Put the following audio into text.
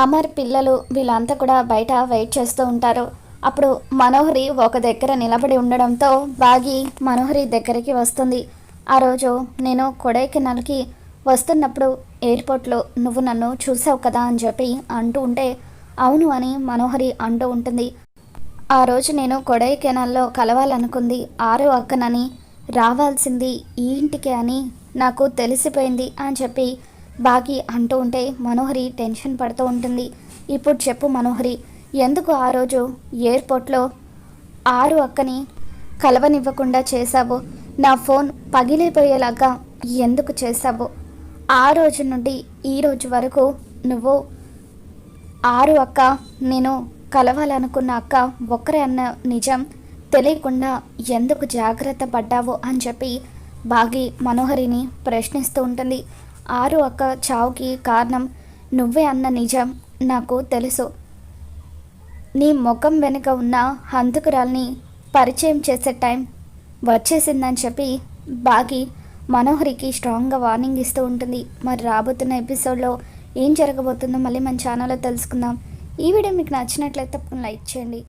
అమర్ పిల్లలు వీళ్ళంతా కూడా బయట వెయిట్ చేస్తూ ఉంటారు. అప్పుడు మనోహరి ఒక దగ్గర నిలబడి ఉండడంతో బాగి మనోహరి దగ్గరికి వస్తుంది. ఆ రోజు నేను కొడైకెనాల్కి వస్తున్నప్పుడు ఎయిర్పోర్ట్లో నువ్వు నన్ను చూసావు కదా అని చెప్పి అంటూ ఉంటే అవును అని మనోహరి అంటూ ఉంటుంది. ఆ రోజు నేను కొడైకెనాల్లో కలవాలనుకుంది ఆరో అక్కనని, రావాల్సింది ఈ ఇంటికి అని నాకు తెలిసిపోయింది అని చెప్పి బాగి అంటూ ఉంటే మనోహరి టెన్షన్ పడుతూ ఉంటుంది. ఇప్పుడు చెప్పు మనోహరి, ఎందుకు ఆ రోజు ఎయిర్పోర్ట్లో ఆరు అక్కని కలవనివ్వకుండా చేశావు? నా ఫోన్ పగిలిపోయేలాగా ఎందుకు చేశావు? ఆ రోజు నుండి ఈ రోజు వరకు నువ్వు ఆరు అక్క, నేను కలవాలనుకున్న అక్క ఒక్కరే అన్న నిజం తెలియకుండా ఎందుకు జాగ్రత్త పడ్డావు అని చెప్పి బాగి మనోహరిని ప్రశ్నిస్తూ ఉంటుంది. ఆరు అక్క చావుకి కారణం నువ్వే అన్న నిజం నాకు తెలుసు. నీ ముఖం వెనుక ఉన్న హంతకురాల్ని పరిచయం చేసే టైం వచ్చేసిందని చెప్పి బాగి మనోహరికి స్ట్రాంగ్గా వార్నింగ్ ఇస్తూ ఉంటుంది. మరి రాబోతున్న ఎపిసోడ్లో ఏం జరగబోతుందో మళ్ళీ మన ఛానల్లో తెలుసుకుందాం. ఈ వీడియో మీకు నచ్చినట్లయితే తప్పకుండా లైక్ చేయండి.